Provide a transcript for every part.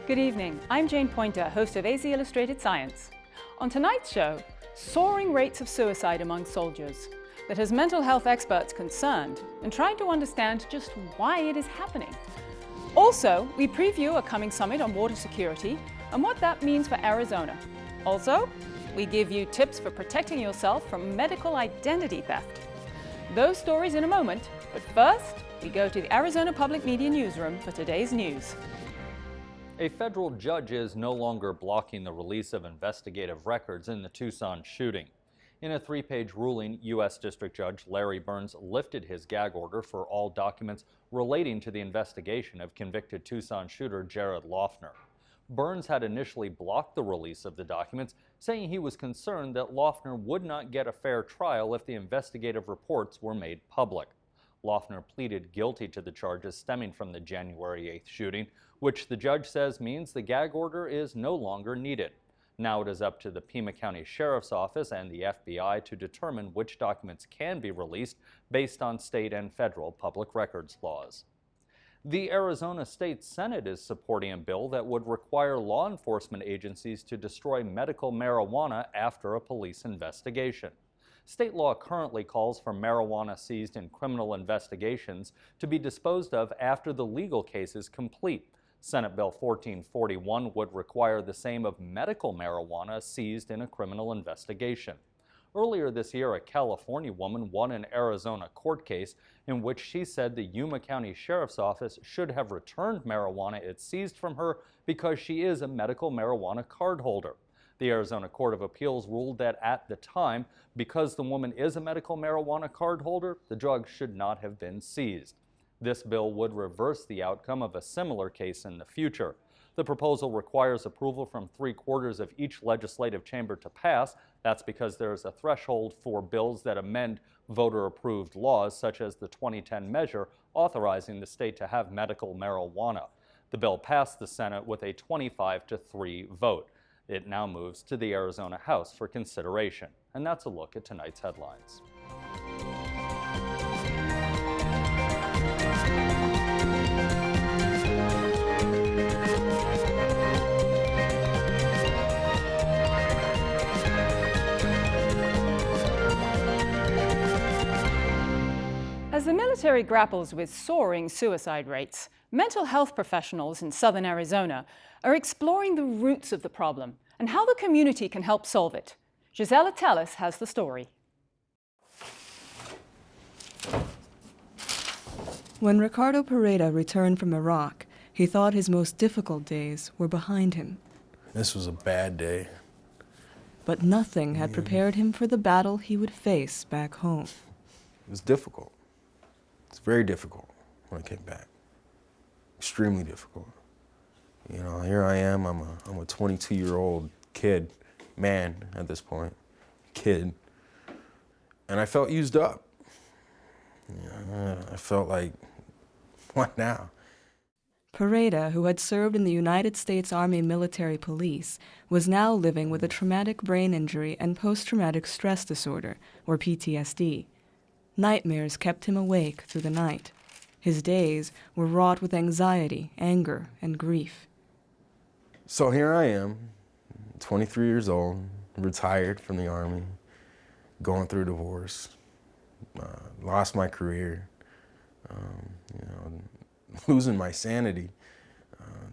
Good evening, I'm Jane Pointer, host of AZ Illustrated Science. On tonight's show, soaring rates of suicide among soldiers that has mental health experts concerned and trying to understand just why it is happening. Also, we preview a coming summit on water security and what that means for Arizona. Also, we give you tips for protecting yourself from medical identity theft. Those stories in a moment, but first, we go to the Arizona Public Media Newsroom for today's news. A federal judge is no longer blocking the release of investigative records in the Tucson shooting. In a 3-page ruling, U.S. District Judge Larry Burns lifted his gag order for all documents relating to the investigation of convicted Tucson shooter Jared Loughner. Burns had initially blocked the release of the documents, saying he was concerned that Loughner would not get a fair trial if the investigative reports were made public. Loughner pleaded guilty to the charges stemming from the January 8th shooting, which the judge says means the gag order is no longer needed. Now it is up to the Pima County Sheriff's Office and the FBI to determine which documents can be released based on state and federal public records laws. The Arizona State Senate is supporting a bill that would require law enforcement agencies to destroy medical marijuana after a police investigation. State law currently calls for marijuana seized in criminal investigations to be disposed of after the legal case is complete. Senate Bill 1441 would require the same of medical marijuana seized in a criminal investigation. Earlier this year, a California woman won an Arizona court case in which she said the Yuma County Sheriff's Office should have returned marijuana it seized from her because she is a medical marijuana cardholder. The Arizona Court of Appeals ruled that at the time, because the woman is a medical marijuana cardholder, the drug should not have been seized. This bill would reverse the outcome of a similar case in the future. The proposal requires approval from 3/4 of each legislative chamber to pass. That's because there is a threshold for bills that amend voter-approved laws, such as the 2010 measure authorizing the state to have medical marijuana. The bill passed the Senate with a 25-3 vote. It now moves to the Arizona House for consideration. And that's a look at tonight's headlines. As the military grapples with soaring suicide rates, mental health professionals in southern Arizona are exploring the roots of the problem and how the community can help solve it. Gisela Tellis has the story. When Ricardo Pereyda returned from Iraq, he thought his most difficult days were behind him. This was a bad day. But nothing had prepared him for the battle he would face back home. It was difficult. It's very difficult when I came back. Extremely difficult. You know, here I am, I'm a 22-year-old kid, man at this point, kid, and I felt used up. I felt like, what now? Pereyda, who had served in the United States Army Military Police, was now living with a traumatic brain injury and post-traumatic stress disorder, or PTSD. Nightmares kept him awake through the night. His days were wrought with anxiety, anger, and grief. So here I am, 23 years old, retired from the Army, going through a divorce, lost my career, losing my sanity.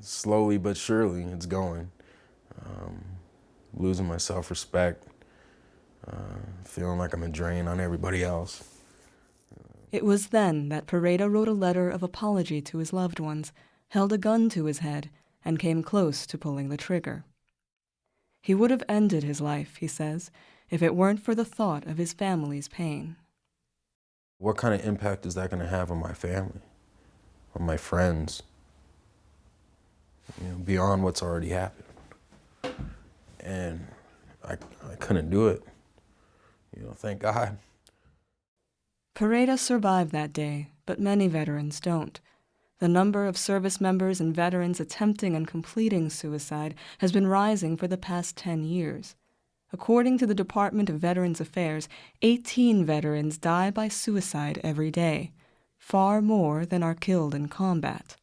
Slowly but surely, it's going. Losing my self-respect, feeling like I'm a drain on everybody else. It was then that Pereyda wrote a letter of apology to his loved ones, held a gun to his head, and came close to pulling the trigger. He would have ended his life, he says, if it weren't for the thought of his family's pain. What kind of impact is that going to have on my family, on my friends, beyond what's already happened? And I couldn't do it. Thank God. Pereyda survived that day, but many veterans don't. The number of service members and veterans attempting and completing suicide has been rising for the past 10 years. According to the Department of Veterans Affairs, 18 veterans die by suicide every day, far more than are killed in combat.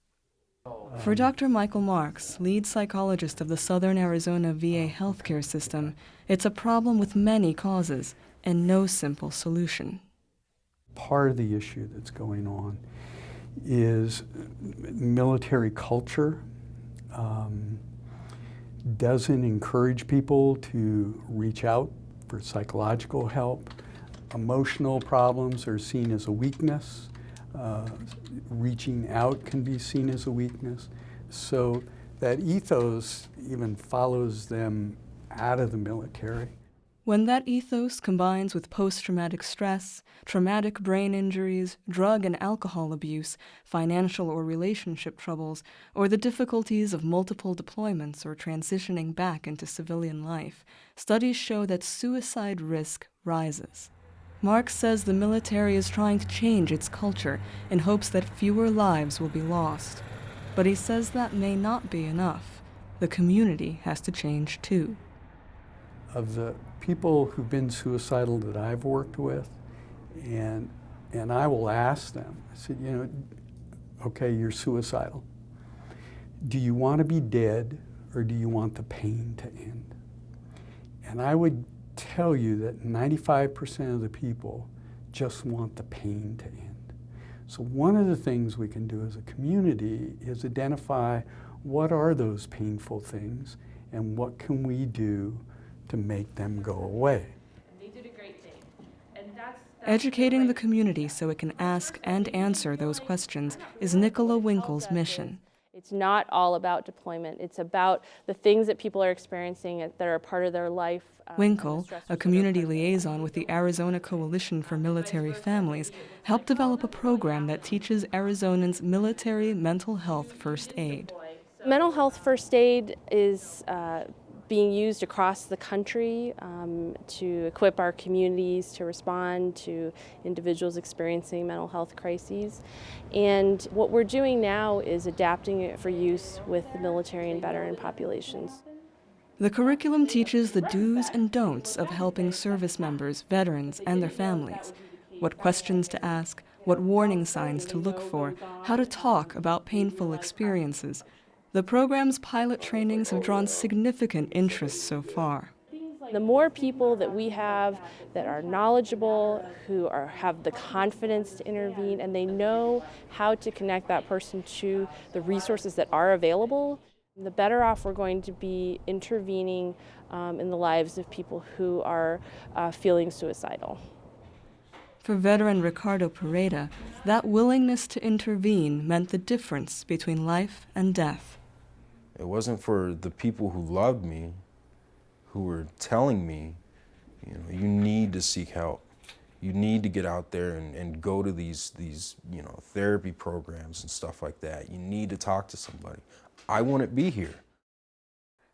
For Dr. Michael Marks, lead psychologist of the Southern Arizona VA healthcare system, it's a problem with many causes and no simple solution. Part of the issue that's going on is military culture doesn't encourage people to reach out for psychological help. Emotional problems are seen as a weakness. Reaching out can be seen as a weakness. So that ethos even follows them out of the military. When that ethos combines with post-traumatic stress, traumatic brain injuries, drug and alcohol abuse, financial or relationship troubles, or the difficulties of multiple deployments or transitioning back into civilian life, studies show that suicide risk rises. Marx says the military is trying to change its culture in hopes that fewer lives will be lost. But he says that may not be enough. The community has to change too. Of the people who've been suicidal that I've worked with, and I will ask them, I said, okay, you're suicidal. Do you want to be dead, or do you want the pain to end? And I would tell you that 95% of the people just want the pain to end. So one of the things we can do as a community is identify what are those painful things and what can we do to make them go away. They did a great thing. And that's Educating the community so it can ask and answer those questions is Nicola Winkle's mission. It's not all about deployment. It's about the things that people are experiencing that are a part of their life. Winkle, a community liaison with the Arizona Coalition for Military Families, helped develop a program that teaches Arizonans military mental health first aid. Mental health first aid is being used across the country to equip our communities to respond to individuals experiencing mental health crises. And what we're doing now is adapting it for use with the military and veteran populations. The curriculum teaches the do's and don'ts of helping service members, veterans, and their families. What questions to ask, what warning signs to look for, how to talk about painful experiences. The program's pilot trainings have drawn significant interest so far. The more people that we have that are knowledgeable, who have the confidence to intervene, and they know how to connect that person to the resources that are available, the better off we're going to be intervening in the lives of people who are feeling suicidal. For veteran Ricardo Pereyda, that willingness to intervene meant the difference between life and death. It wasn't for the people who loved me, who were telling me, you need to seek help. You need to get out there and go to these therapy programs and stuff like that. You need to talk to somebody. I wouldn't be here.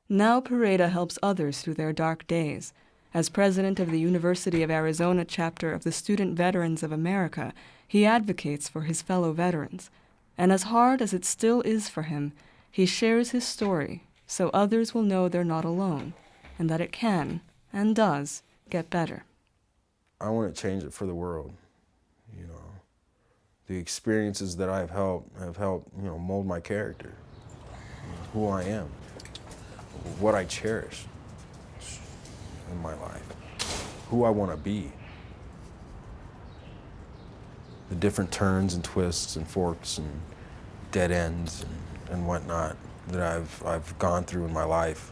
Now Pereyda helps others through their dark days. As president of the University of Arizona chapter of the Student Veterans of America, he advocates for his fellow veterans. And as hard as it still is for him, he shares his story so others will know they're not alone and that it can, and does, get better. I want to change it for the world. The experiences that have helped mold my character, who I am, what I cherish in my life, who I want to be. The different turns and twists and forks and dead ends and whatnot that I've gone through in my life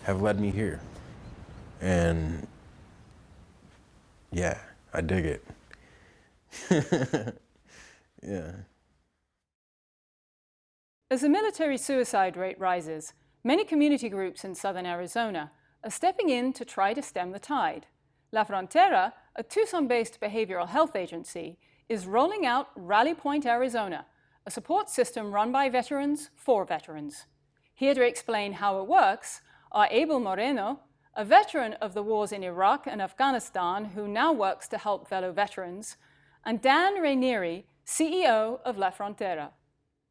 have led me here. And yeah, I dig it. Yeah. As the military suicide rate rises, many community groups in southern Arizona are stepping in to try to stem the tide. La Frontera, a Tucson-based behavioral health agency, is rolling out Rally Point Arizona, a support system run by veterans for veterans. Here to explain how it works are Abel Moreno, a veteran of the wars in Iraq and Afghanistan who now works to help fellow veterans, and Dan Ranieri, CEO of La Frontera.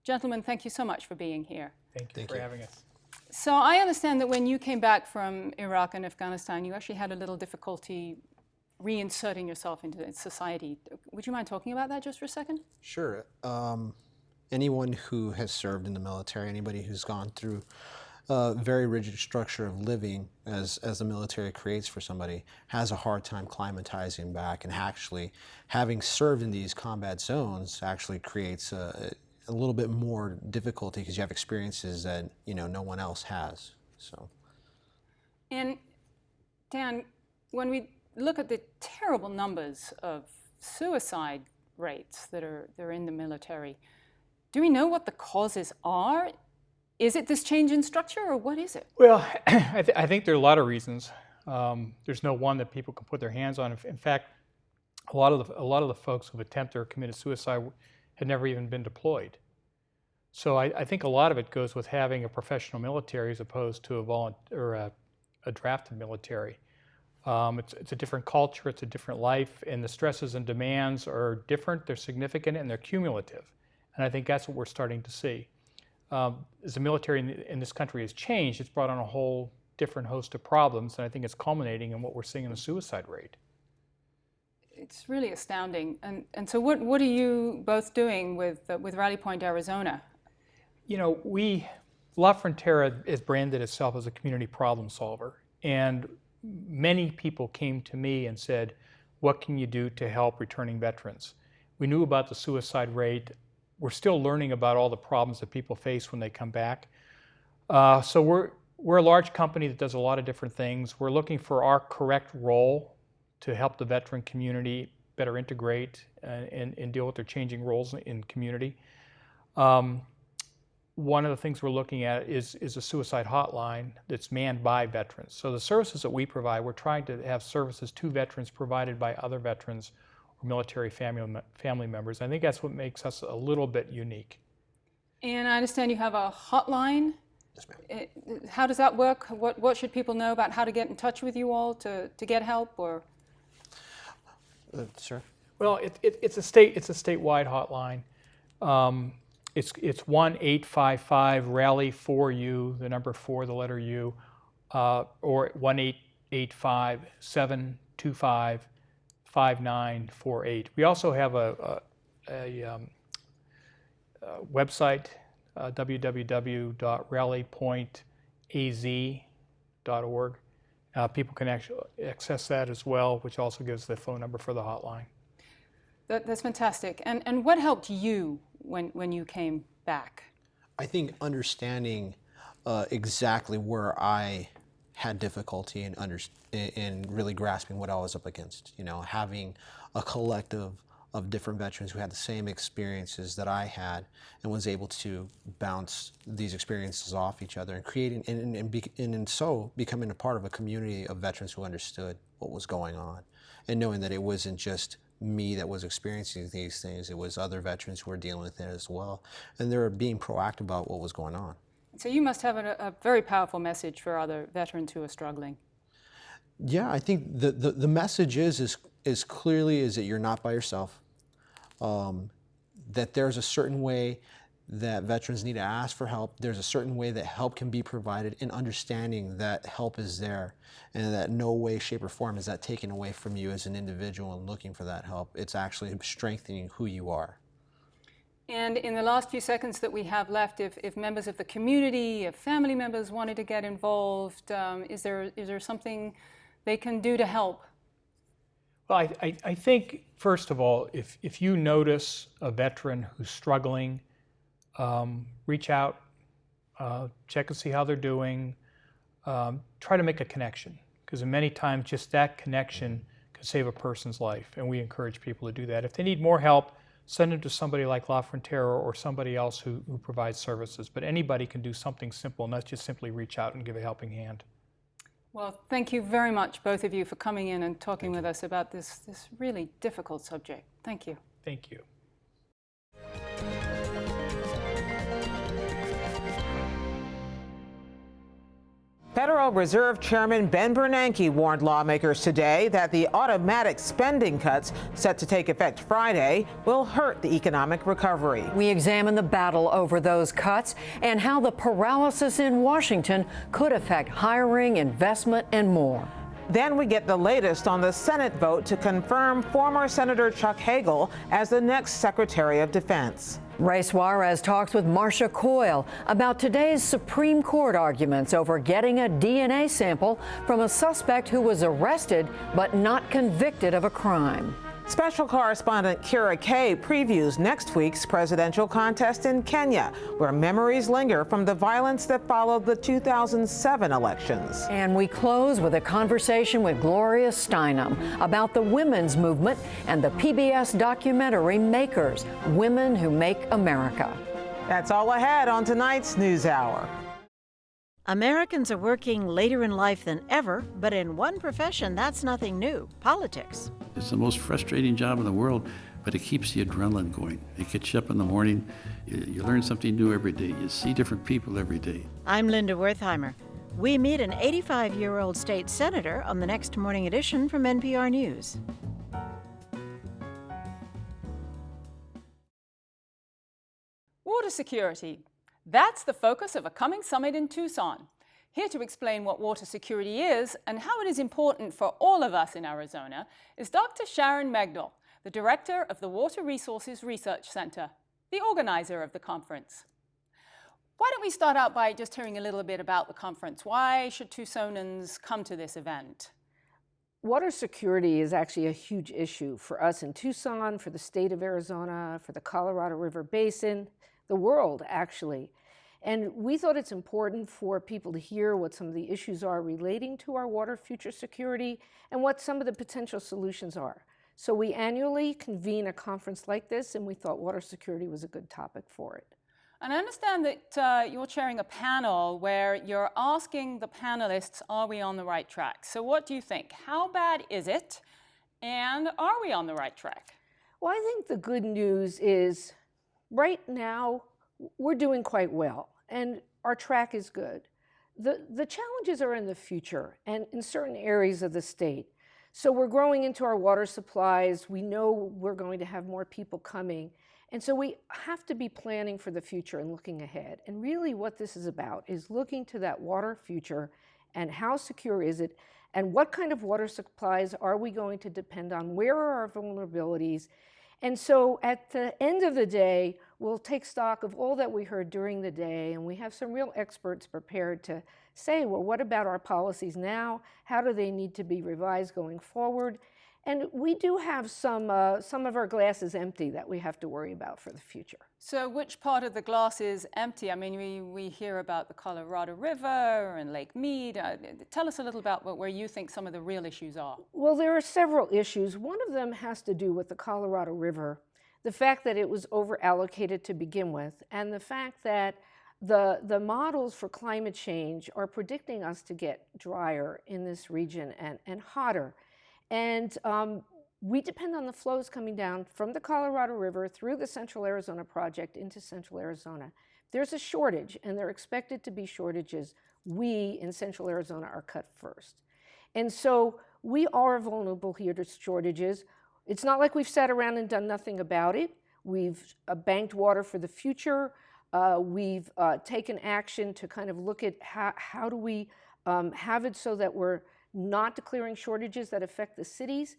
Gentlemen, thank you so much for being here. Thank you for having us. So I understand that when you came back from Iraq and Afghanistan, you actually had a little difficulty reinserting yourself into society. Would you mind talking about that just for a second? Sure. anyone who has served in the military, anybody who's gone through a very rigid structure of living as the military creates for somebody has a hard time climatizing back, and actually having served in these combat zones actually creates a little bit more difficulty because you have experiences that no one else has. So. And Dan, when we look at the terrible numbers of suicide rates that are in the military, do we know what the causes are? Is it this change in structure, or what is it? Well, I think there are a lot of reasons. There's no one that people can put their hands on. In fact, a lot of the folks who've attempted or committed suicide had never even been deployed. So I think a lot of it goes with having a professional military as opposed to a drafted military. It's a different culture, it's a different life, and the stresses and demands are different, they're significant, and they're cumulative. And I think that's what we're starting to see. As the military in this country has changed, it's brought on a whole different host of problems, and I think it's culminating in what we're seeing in the suicide rate. It's really astounding. And so what are you both doing with Rally Point, Arizona? La Frontera has branded itself as a community problem solver, and many people came to me and said, what can you do to help returning veterans? We knew about the suicide rate. We're still learning about all the problems that people face when they come back. So we're a large company that does a lot of different things. We're looking for our correct role to help the veteran community better integrate and deal with their changing roles in community. One of the things we're looking at is a suicide hotline that's manned by veterans. So the services that we provide, we're trying to have services to veterans provided by other veterans or military family members. I think that's what makes us a little bit unique. And I understand you have a hotline. Yes, ma'am. How does that work? What should people know about how to get in touch with you all to get help? Or Sir? Well, it's a statewide hotline. It's 1-855-RALLY-4U, the number 4, the letter U, or 1-855-725-5948. We also have a website, www.rallypointaz.org. People can actually access that as well, which also gives the phone number for the hotline. That's fantastic. And what helped you when you came back? I think understanding exactly where I had difficulty in really grasping what I was up against. Having a collective of different veterans who had the same experiences that I had and was able to bounce these experiences off each other and creating and so becoming a part of a community of veterans who understood what was going on, and knowing that it wasn't just me that was experiencing these things, it was other veterans who were dealing with it as well, and they were being proactive about what was going on. So you must have a very powerful message for other veterans who are struggling. Yeah, I think the message is clearly that you're not by yourself, that there's a certain way that veterans need to ask for help. There's a certain way that help can be provided, and understanding that help is there, and that no way, shape, or form is that taken away from you as an individual and looking for that help. It's actually strengthening who you are. And in the last few seconds that we have left, if members of the community, if family members wanted to get involved, is there something they can do to help? Well, I think, first of all, if you notice a veteran who's struggling, reach out, check and see how they're doing, try to make a connection, because many times just that connection can save a person's life, and we encourage people to do that. If they need more help, send them to somebody like La Frontera or somebody else who provides services, but anybody can do something simple, not just simply reach out and give a helping hand. Well, thank you very much, both of you, for coming in and talking with us about this really difficult subject. Thank you. Thank you. Federal Reserve Chairman Ben Bernanke warned lawmakers today that the automatic spending cuts set to take effect Friday will hurt the economic recovery. We examine the battle over those cuts and how the paralysis in Washington could affect hiring, investment, and more. Then we get the latest on the Senate vote to confirm former Senator Chuck Hagel as the next Secretary of Defense. Ray Suarez talks with Marcia Coyle about today's Supreme Court arguments over getting a DNA sample from a suspect who was arrested but not convicted of a crime. Special correspondent Kira Kay previews next week's presidential contest in Kenya, where memories linger from the violence that followed the 2007 elections. And we close with a conversation with Gloria Steinem about the women's movement and the PBS documentary Makers, Women Who Make America. That's all ahead on tonight's NewsHour. Americans are working later in life than ever, but in one profession, that's nothing new: politics. It's the most frustrating job in the world, but it keeps the adrenaline going. It gets you up in the morning, you learn something new every day, you see different people every day. I'm Linda Wertheimer. We meet an 85-year-old state senator on the next morning edition from NPR News. Water security. That's the focus of a coming summit in Tucson. Here to explain what water security is and how it is important for all of us in Arizona is Dr. Sharon Megda, the director of the Water Resources Research Center, the organizer of the conference. Why don't we start out by just hearing a little bit about the conference? Why should Tucsonans come to this event? Water security is actually a huge issue for us in Tucson, for the state of Arizona, for the Colorado River Basin, the world, actually. And we thought it's important for people to hear what some of the issues are relating to our water future security and what some of the potential solutions are. So we annually convene a conference like this, and we thought water security was a good topic for it. And I understand that you're chairing a panel where you're asking the panelists, are we on the right track? So what do you think? How bad is it? And are we on the right track? Well, I think the good news is right now we're doing quite well, and our track is good. The challenges are in the future and in certain areas of the state. So we're growing into our water supplies. We know we're going to have more people coming. And so we have to be planning for the future and looking ahead. And really what this is about is looking to that water future and how secure is it, and what kind of water supplies are we going to depend on, where are our vulnerabilities. And so at the end of the day, we'll take stock of all that we heard during the day, and we have some real experts prepared to say, well, what about our policies now? How do they need to be revised going forward? And we do have some of our glasses empty that we have to worry about for the future. So which part of the glass is empty? I mean, we hear about the Colorado River and Lake Mead. Tell us a little about where you think some of the real issues are. Well, there are several issues. One of them has to do with the Colorado River, the fact that it was over-allocated to begin with, and the fact that the models for climate change are predicting us to get drier in this region and hotter. And we depend on the flows coming down from the Colorado River through the Central Arizona Project into Central Arizona. There's a shortage, and there are expected to be shortages. We in Central Arizona are cut first. And so we are vulnerable here to shortages. It's not like we've sat around and done nothing about it. We've banked water for the future. We've taken action to kind of look at how do we have it so that we're not declaring shortages that affect the cities.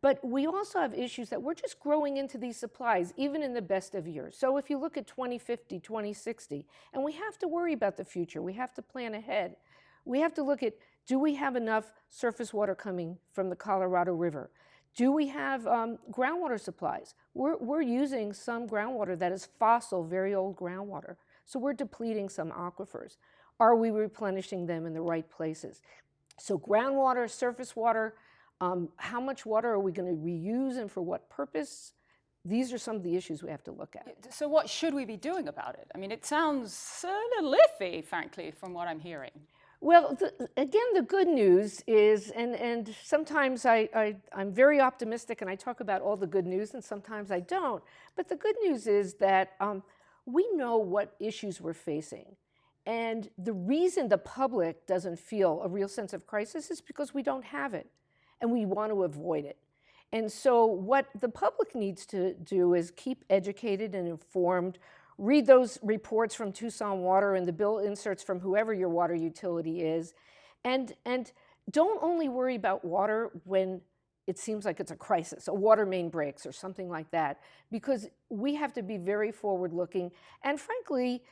But we also have issues that we're just growing into these supplies, even in the best of years. So if you look at 2050, 2060, and we have to worry about the future, we have to plan ahead. We have to look at, do we have enough surface water coming from the Colorado River? Do we have groundwater supplies? We're using some groundwater that is fossil, very old groundwater. So we're depleting some aquifers. Are we replenishing them in the right places? So groundwater, surface water, how much water are we going to reuse and for what purpose? These are some of the issues we have to look at. So what should we be doing about it? I mean, it sounds a little iffy, frankly, from what I'm hearing. Well, again, the good news is, and sometimes I'm very optimistic and I talk about all the good news, and sometimes I don't, but the good news is that we know what issues we're facing. And the reason the public doesn't feel a real sense of crisis is because we don't have it, and we want to avoid it. And so what the public needs to do is keep educated and informed, read those reports from Tucson Water and the bill inserts from whoever your water utility is, and don't only worry about water when it seems like it's a crisis, a water main breaks or something like that, because we have to be very forward-looking. And frankly,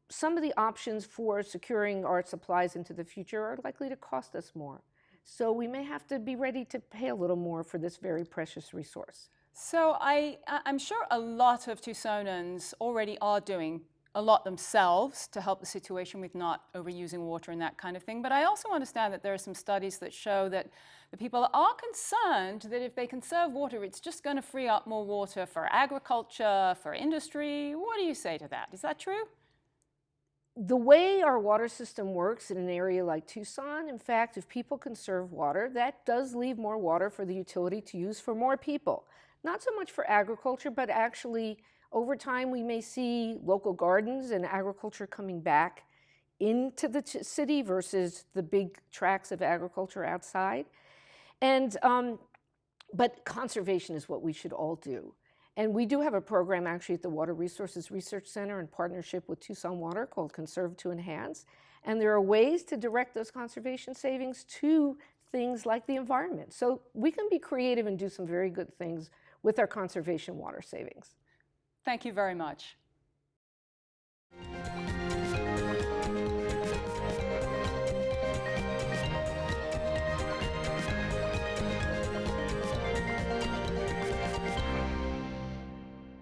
some of the options for securing our supplies into the future are likely to cost us more. So we may have to be ready to pay a little more for this very precious resource. So I'm sure a lot of Tucsonans already are doing a lot themselves to help the situation with not overusing water and that kind of thing. But I also understand that there are some studies that show that the people are concerned that if they conserve water, it's just going to free up more water for agriculture, for industry. What do you say to that? Is that true? The way our water system works in an area like Tucson, in fact, if people conserve water, that does leave more water for the utility to use for more people. Not so much for agriculture, but actually over time we may see local gardens and agriculture coming back into the city versus the big tracts of agriculture outside. And, but conservation is what we should all do. And we do have a program actually at the Water Resources Research Center in partnership with Tucson Water called Conserve to Enhance. And there are ways to direct those conservation savings to things like the environment. So we can be creative and do some very good things with our conservation water savings. Thank you very much.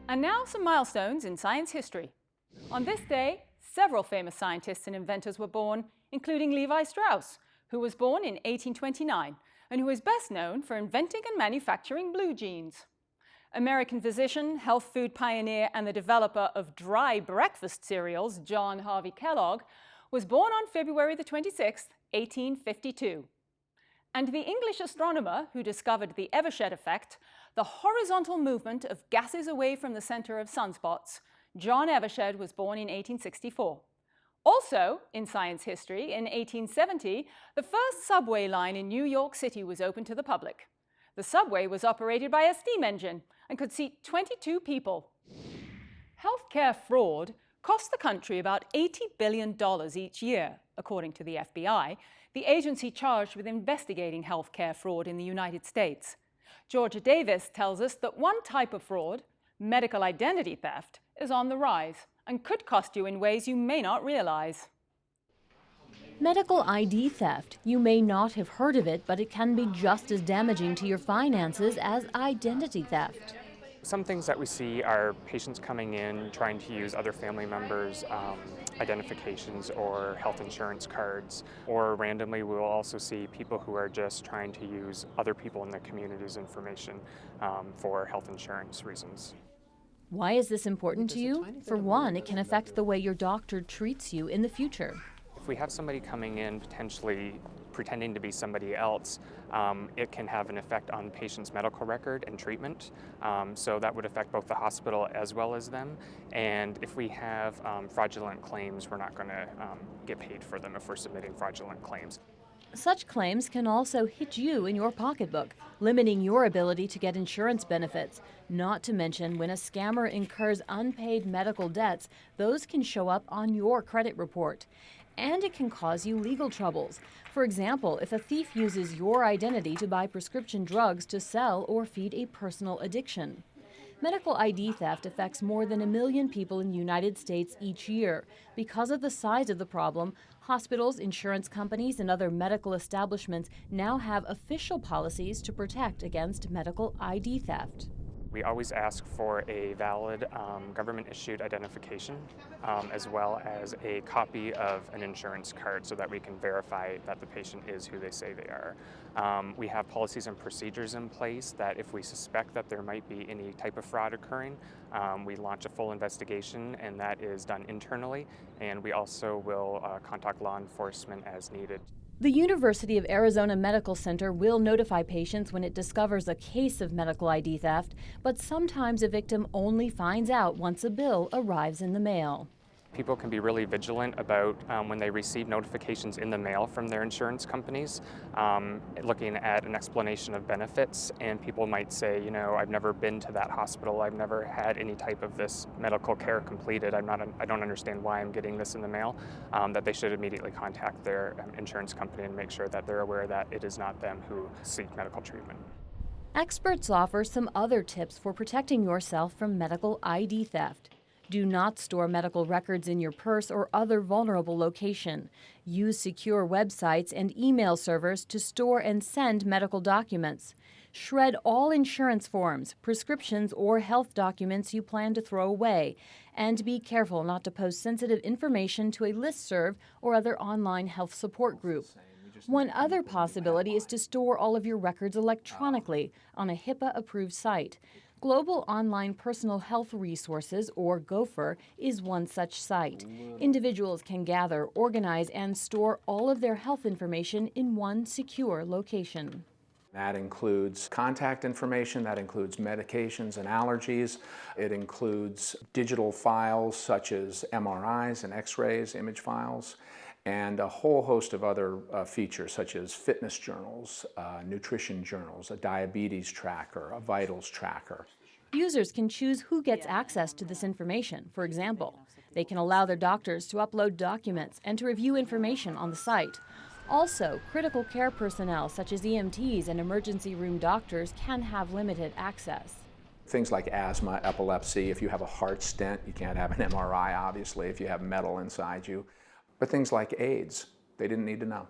And now some milestones in science history. On this day, several famous scientists and inventors were born, including Levi Strauss, who was born in 1829 and who is best known for inventing and manufacturing blue jeans. American physician, health food pioneer, and the developer of dry breakfast cereals, John Harvey Kellogg, was born on February the 26th, 1852. And the English astronomer who discovered the Evershed effect, the horizontal movement of gases away from the center of sunspots, John Evershed, was born in 1864. Also, in science history, in 1870, the first subway line in New York City was open to the public. The subway was operated by a steam engine and could seat 22 people. Healthcare fraud costs the country about $80 billion each year, according to the FBI, the agency charged with investigating healthcare fraud in the United States. Georgia Davis tells us that one type of fraud, medical identity theft, is on the rise and could cost you in ways you may not realize. Medical ID theft. You may not have heard of it, but it can be just as damaging to your finances as identity theft. Some things that we see are patients coming in trying to use other family members' identifications or health insurance cards, or randomly we'll also see people who are just trying to use other people in the community's information for health insurance reasons. Why is this important to you? For one, it can affect the way your doctor treats you in the future. If we have somebody coming in potentially pretending to be somebody else, it can have an effect on the patient's medical record and treatment. So that would affect both the hospital as well as them. And if we have fraudulent claims, we're not going to get paid for them if we're submitting fraudulent claims. Such claims can also hit you in your pocketbook, limiting your ability to get insurance benefits. Not to mention, when a scammer incurs unpaid medical debts, those can show up on your credit report. And it can cause you legal troubles. For example, if a thief uses your identity to buy prescription drugs to sell or feed a personal addiction. Medical ID theft affects more than 1 million people in the United States each year. Because of the size of the problem, hospitals, insurance companies, and other medical establishments now have official policies to protect against medical ID theft. We always ask for a valid government-issued identification, as well as a copy of an insurance card so that we can verify that the patient is who they say they are. We have policies and procedures in place that if we suspect that there might be any type of fraud occurring, we launch a full investigation, and that is done internally, and we also will contact law enforcement as needed. The University of Arizona Medical Center will notify patients when it discovers a case of medical ID theft, but sometimes a victim only finds out once a bill arrives in the mail. People can be really vigilant about when they receive notifications in the mail from their insurance companies, looking at an explanation of benefits, and people might say, you know, I've never been to that hospital, I've never had any type of this medical care completed, I don't understand why I'm getting this in the mail, that they should immediately contact their insurance company and make sure that they're aware that it is not them who seek medical treatment. Experts offer some other tips for protecting yourself from medical ID theft. Do not store medical records in your purse or other vulnerable location. Use secure websites and email servers to store and send medical documents. Shred all insurance forms, prescriptions, or health documents you plan to throw away. And be careful not to post sensitive information to a listserv or other online health support group. One other possibility is to store all of your records electronically on a HIPAA-approved site. Global Online Personal Health Resources, or GOPHR, is one such site. Individuals can gather, organize, and store all of their health information in one secure location. That includes contact information, that includes medications and allergies. It includes digital files such as MRIs and X-rays, image files, and a whole host of other features such as fitness journals, nutrition journals, a diabetes tracker, a vitals tracker. Users can choose who gets access to this information. For example, they can allow their doctors to upload documents and to review information on the site. Also, critical care personnel such as EMTs and emergency room doctors can have limited access. Things like asthma, epilepsy, if you have a heart stent, you can't have an MRI, obviously, if you have metal inside you. But things like AIDS, they didn't need to know.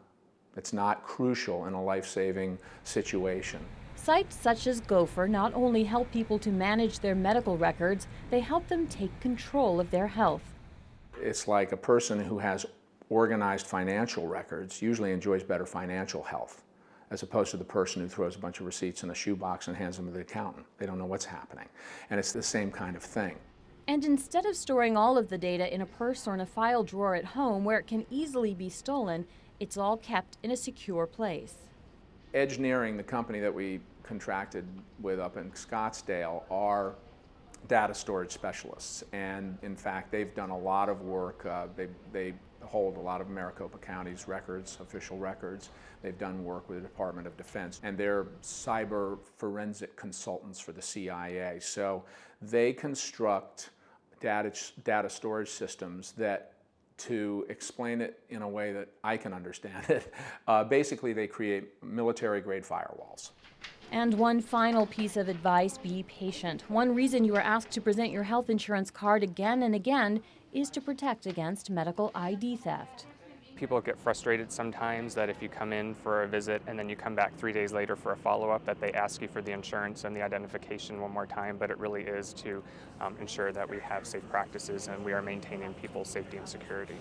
It's not crucial in a life-saving situation. Sites such as GOPHR not only help people to manage their medical records, they help them take control of their health. It's like a person who has organized financial records usually enjoys better financial health, as opposed to the person who throws a bunch of receipts in a shoebox and hands them to the accountant. They don't know what's happening. And it's the same kind of thing. And instead of storing all of the data in a purse or in a file drawer at home where it can easily be stolen, it's all kept in a secure place. Edgeneering, the company that we contracted with up in Scottsdale, are data storage specialists. And in fact, they've done a lot of work. They hold a lot of Maricopa County's records, official records. They've done work with the Department of Defense. And they're cyber forensic consultants for the CIA. So they construct data storage systems that, to explain it in a way that I can understand it, basically they create military-grade firewalls. And one final piece of advice, be patient. One reason you are asked to present your health insurance card again and again is to protect against medical ID theft. People get frustrated sometimes that if you come in for a visit and then you come back 3 days later for a follow-up, that they ask you for the insurance and the identification one more time, but it really is to ensure that we have safe practices and we are maintaining people's safety and security.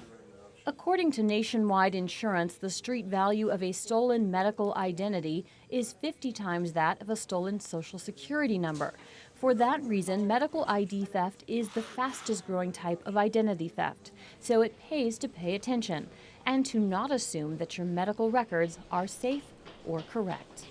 According to Nationwide Insurance, the street value of a stolen medical identity is 50 times that of a stolen Social Security number. For that reason, medical ID theft is the fastest growing type of identity theft. So it pays to pay attention and to not assume that your medical records are safe or correct.